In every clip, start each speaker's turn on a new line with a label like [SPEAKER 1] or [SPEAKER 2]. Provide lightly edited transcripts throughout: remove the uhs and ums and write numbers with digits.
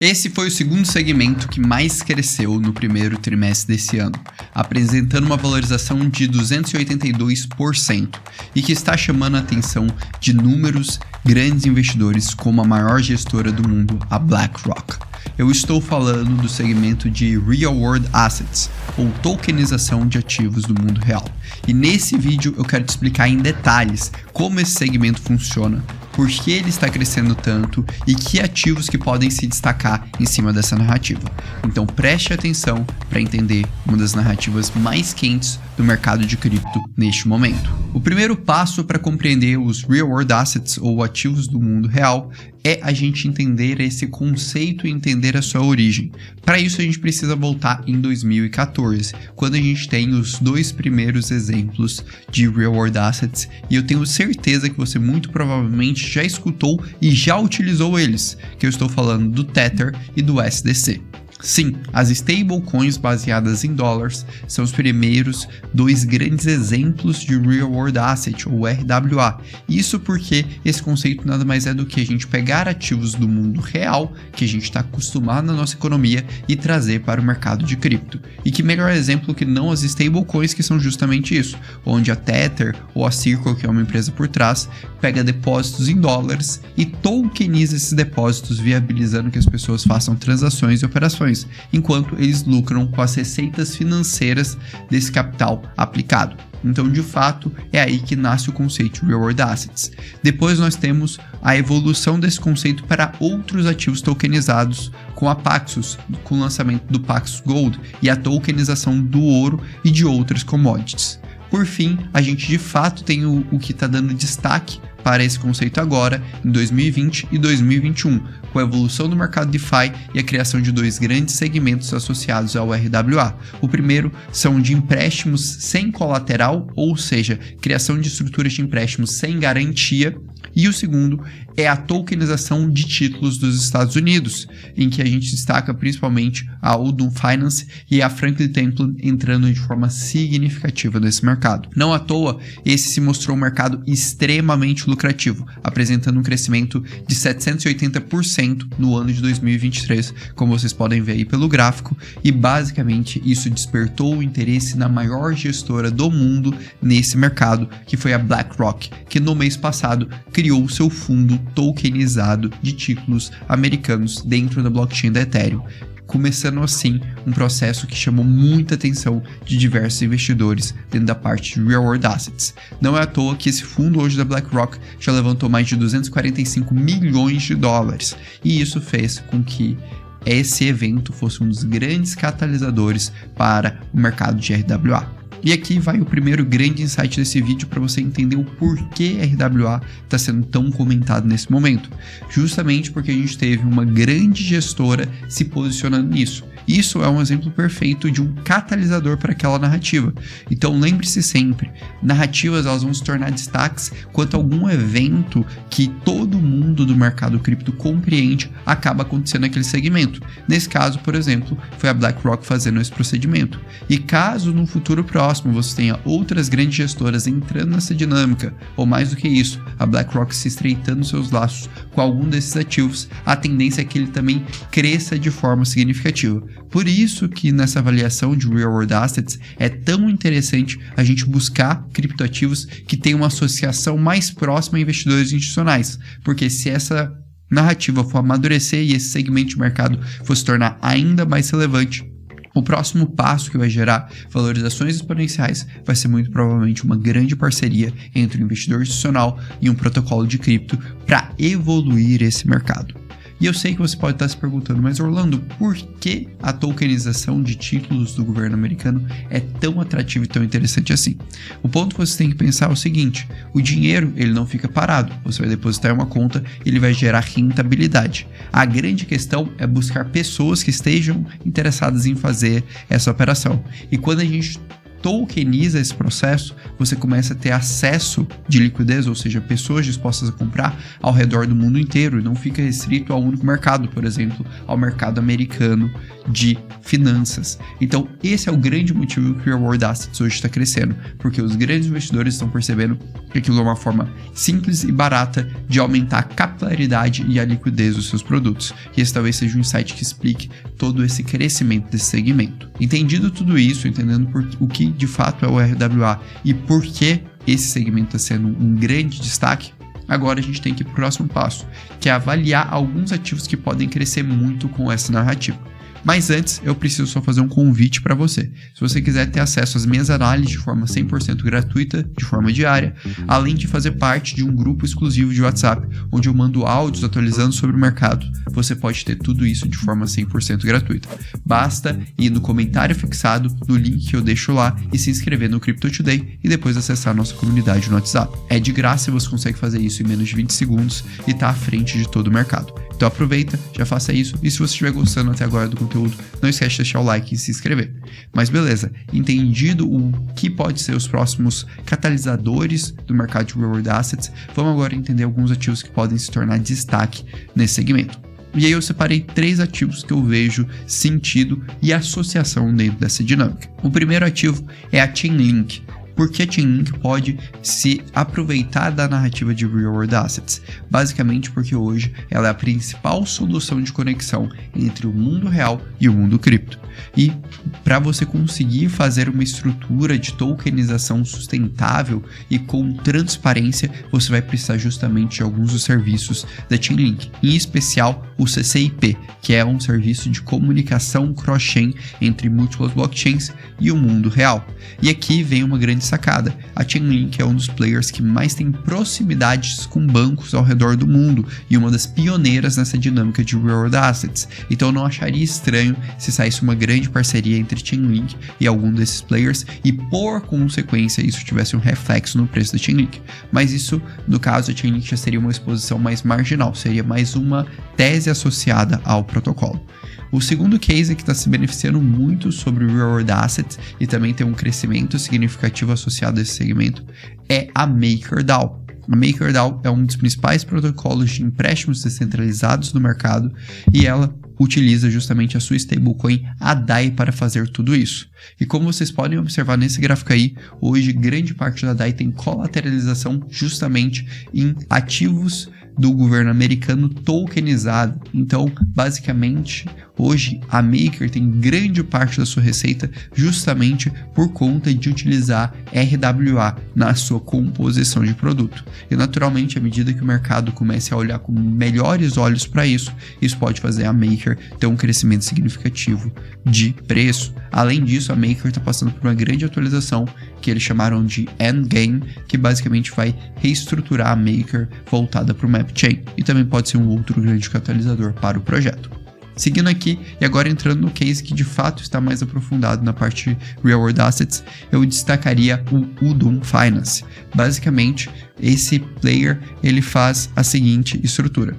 [SPEAKER 1] Esse foi o segundo segmento que mais cresceu no primeiro trimestre desse ano, apresentando uma valorização de 282% e que está chamando a atenção de inúmeros grandes investidores como a maior gestora do mundo, a BlackRock. Eu estou falando do segmento de Real World Assets, ou tokenização de ativos do mundo real. E nesse vídeo eu quero te explicar em detalhes como esse segmento funciona, por que ele está crescendo tanto e que ativos que podem se destacar em cima dessa narrativa. Então preste atenção para entender uma das narrativas mais quentes do mercado de cripto neste momento. O primeiro passo para compreender os Real World Assets ou ativos do mundo real é a gente entender esse conceito e entender a sua origem. Para isso a gente precisa voltar em 2014, quando a gente tem os dois primeiros exemplos de Real World Assets, e eu tenho certeza que você muito provavelmente já escutou e já utilizou eles, que eu estou falando do Tether e do SDC. Sim, as stablecoins baseadas em dólares são os primeiros dois grandes exemplos de Real World Asset, ou RWA. Isso porque esse conceito nada mais é do que a gente pegar ativos do mundo real, que a gente está acostumado na nossa economia, e trazer para o mercado de cripto. E que melhor exemplo que não as stablecoins, que são justamente isso, onde a Tether ou a Circle, que é uma empresa por trás, pega depósitos em dólares e tokeniza esses depósitos, viabilizando que as pessoas façam transações e operações, enquanto eles lucram com as receitas financeiras desse capital aplicado. Então, de fato, é aí que nasce o conceito de Real World Assets. Depois nós temos a evolução desse conceito para outros ativos tokenizados com a Paxos, com o lançamento do Paxos Gold e a tokenização do ouro e de outras commodities. Por fim, a gente de fato tem o que está dando destaque para esse conceito agora, em 2020 e 2021, com a evolução do mercado DeFi e a criação de dois grandes segmentos associados ao RWA. O primeiro são de empréstimos sem colateral, ou seja, criação de estruturas de empréstimos sem garantia, e o segundo é a tokenização de títulos dos Estados Unidos, em que a gente destaca principalmente a Odum Finance e a Franklin Templeton entrando de forma significativa nesse mercado. Não à toa, esse se mostrou um mercado extremamente lucrativo, apresentando um crescimento de 780% no ano de 2023, como vocês podem ver aí pelo gráfico, e basicamente isso despertou o interesse na maior gestora do mundo nesse mercado, que foi a BlackRock, que no mês passado criou seu fundo tokenizado de títulos americanos dentro da blockchain da Ethereum, começando assim um processo que chamou muita atenção de diversos investidores dentro da parte de Real World Assets. Não é à toa que esse fundo hoje da BlackRock já levantou mais de 245 milhões de dólares, e isso fez com que esse evento fosse um dos grandes catalisadores para o mercado de RWA. E aqui vai o primeiro grande insight desse vídeo para você entender o porquê RWA está sendo tão comentado nesse momento. Justamente porque a gente teve uma grande gestora se posicionando nisso. Isso é um exemplo perfeito de um catalisador para aquela narrativa. Então lembre-se sempre, narrativas elas vão se tornar destaques quando algum evento que todo mundo do mercado cripto compreende acaba acontecendo naquele segmento. Nesse caso, por exemplo, foi a BlackRock fazendo esse procedimento. E caso no futuro próximo você tenha outras grandes gestoras entrando nessa dinâmica, ou mais do que isso, a BlackRock se estreitando seus laços com algum desses ativos, a tendência é que ele também cresça de forma significativa. Por isso que nessa avaliação de Real World Assets é tão interessante a gente buscar criptoativos que tenham uma associação mais próxima a investidores institucionais, porque se essa narrativa for amadurecer e esse segmento de mercado for se tornar ainda mais relevante, o próximo passo que vai gerar valorizações exponenciais vai ser muito provavelmente uma grande parceria entre o investidor institucional e um protocolo de cripto para evoluir esse mercado. E eu sei que você pode estar se perguntando, mas Orlando, por que a tokenização de títulos do governo americano é tão atrativa e tão interessante assim? O ponto que você tem que pensar é o seguinte: o dinheiro ele não fica parado, você vai depositar em uma conta e ele vai gerar rentabilidade. A grande questão é buscar pessoas que estejam interessadas em fazer essa operação. E quando a gente tokeniza esse processo, você começa a ter acesso de liquidez, ou seja, pessoas dispostas a comprar ao redor do mundo inteiro e não fica restrito ao único mercado, por exemplo, ao mercado americano de finanças. Então, esse é o grande motivo que o Real World Assets hoje está crescendo, porque os grandes investidores estão percebendo que aquilo é uma forma simples e barata de aumentar a capilaridade e a liquidez dos seus produtos. E esse talvez seja um insight que explique todo esse crescimento desse segmento. Entendido tudo isso, entendendo o que de fato é o RWA e por que esse segmento está sendo um grande destaque, agora a gente tem que ir para o próximo passo, que é avaliar alguns ativos que podem crescer muito com essa narrativa. Mas antes, eu preciso só fazer um convite para você. Se você quiser ter acesso às minhas análises de forma 100% gratuita, de forma diária, além de fazer parte de um grupo exclusivo de WhatsApp, onde eu mando áudios atualizando sobre o mercado, você pode ter tudo isso de forma 100% gratuita. Basta ir no comentário fixado, no link que eu deixo lá, e se inscrever no Crypto Today e depois acessar a nossa comunidade no WhatsApp. É de graça e você consegue fazer isso em menos de 20 segundos e tá à frente de todo o mercado. Então aproveita, já faça isso, e se você estiver gostando até agora do conteúdo, não esquece de deixar o like e se inscrever. Mas beleza, entendido o que pode ser os próximos catalisadores do mercado de Real World Assets, vamos agora entender alguns ativos que podem se tornar destaque nesse segmento. E aí eu separei 3 ativos que eu vejo sentido e associação dentro dessa dinâmica. O primeiro ativo é a Chainlink. Por que a Chainlink pode se aproveitar da narrativa de Real World Assets? Basicamente porque hoje ela é a principal solução de conexão entre o mundo real e o mundo cripto. E para você conseguir fazer uma estrutura de tokenização sustentável e com transparência, você vai precisar justamente de alguns dos serviços da Chainlink, em especial o CCIP, que é um serviço de comunicação cross-chain entre múltiplas blockchains e o mundo real. E aqui vem uma grande sacada. A Chainlink é um dos players que mais tem proximidades com bancos ao redor do mundo e uma das pioneiras nessa dinâmica de Real World Assets. Então eu não acharia estranho se saísse uma grande parceria entre Chainlink e algum desses players e por consequência isso tivesse um reflexo no preço da Chainlink. Mas isso, no caso, a Chainlink já seria uma exposição mais marginal, seria mais uma tese associada ao protocolo. O segundo case que está se beneficiando muito sobre o Real World Assets e também tem um crescimento significativo associado a esse segmento é a MakerDAO. A MakerDAO é um dos principais protocolos de empréstimos descentralizados no mercado e ela utiliza justamente a sua stablecoin, a DAI, para fazer tudo isso. E como vocês podem observar nesse gráfico aí, hoje grande parte da DAI tem colateralização justamente em ativos do governo americano tokenizado. Então, basicamente, hoje a Maker tem grande parte da sua receita justamente por conta de utilizar RWA na sua composição de produto. E naturalmente, à medida que o mercado comece a olhar com melhores olhos para isso, isso pode fazer a Maker ter um crescimento significativo de preço. Além disso, a Maker está passando por uma grande atualização que eles chamaram de Endgame, que basicamente vai reestruturar a Maker voltada para o MapChain e também pode ser um outro grande catalisador para o projeto. Seguindo aqui e agora entrando no case que de fato está mais aprofundado na parte Real World Assets, eu destacaria o Udon Finance. Basicamente, esse player ele faz a seguinte estrutura.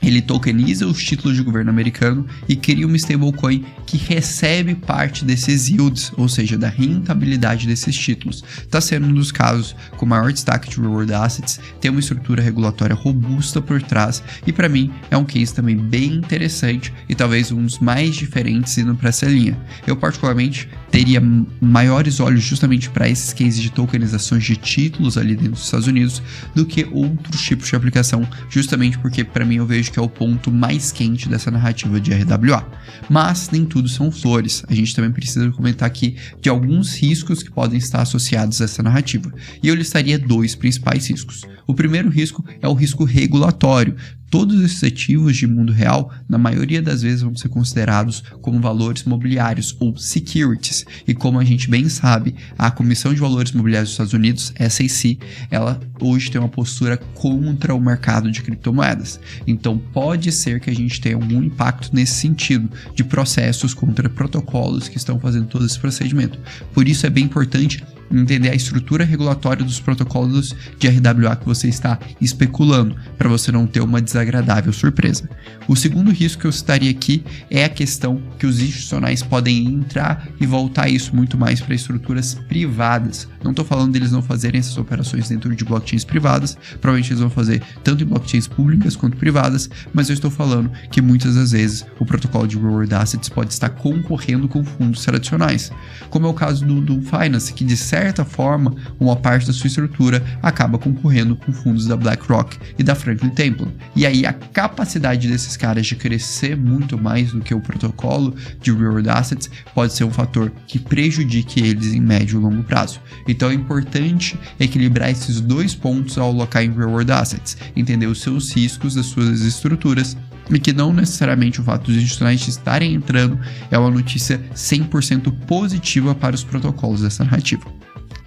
[SPEAKER 1] Ele tokeniza os títulos de governo americano e cria uma stablecoin que recebe parte desses yields, ou seja, da rentabilidade desses títulos. Está sendo um dos casos com maior destaque de Real World Assets, tem uma estrutura regulatória robusta por trás e para mim é um case também bem interessante e talvez um dos mais diferentes indo para essa linha. Eu particularmente teria maiores olhos justamente para esses cases de tokenizações de títulos ali dentro dos Estados Unidos do que outros tipos de aplicação, justamente porque para mim eu vejo que é o ponto mais quente dessa narrativa de RWA. Mas nem tudo são flores. A gente também precisa comentar aqui de alguns riscos que podem estar associados a essa narrativa. E eu listaria 2 principais riscos. O primeiro risco é o risco regulatório. Todos esses ativos de mundo real, na maioria das vezes, vão ser considerados como valores mobiliários ou securities. E como a gente bem sabe, a Comissão de Valores Mobiliários dos Estados Unidos, SEC, ela hoje tem uma postura contra o mercado de criptomoedas. Então pode ser que a gente tenha algum impacto nesse sentido, de processos contra protocolos que estão fazendo todo esse procedimento. Por isso é bem importante entender a estrutura regulatória dos protocolos de RWA que você está especulando, para você não ter uma desagradável surpresa. O segundo risco que eu citaria aqui é a questão que os institucionais podem entrar e voltar isso muito mais para estruturas privadas. Não estou falando deles não fazerem essas operações dentro de blockchains privadas, provavelmente eles vão fazer tanto em blockchains públicas quanto privadas, mas eu estou falando que muitas das vezes o protocolo de Real World Assets pode estar concorrendo com fundos tradicionais, como é o caso do Finance, que de certa forma uma parte da sua estrutura acaba concorrendo com fundos da BlackRock e da Franklin Templeton. E aí a capacidade desses caras de crescer muito mais do que o protocolo de Real World Assets pode ser um fator que prejudique eles em médio e longo prazo. Então é importante equilibrar esses dois pontos ao alocar em Real World Assets, entender os seus riscos das suas estruturas, e que não necessariamente o fato dos institucionais estarem entrando é uma notícia 100% positiva para os protocolos dessa narrativa.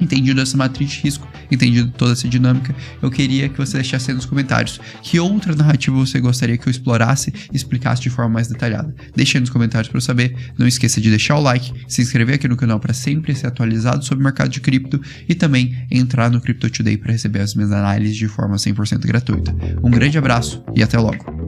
[SPEAKER 1] Entendido essa matriz de risco, entendido toda essa dinâmica, eu queria que você deixasse aí nos comentários que outra narrativa você gostaria que eu explorasse e explicasse de forma mais detalhada. Deixe aí nos comentários para eu saber. Não esqueça de deixar o like, se inscrever aqui no canal para sempre ser atualizado sobre o mercado de cripto e também entrar no Crypto Today para receber as minhas análises de forma 100% gratuita. Um grande abraço e até logo!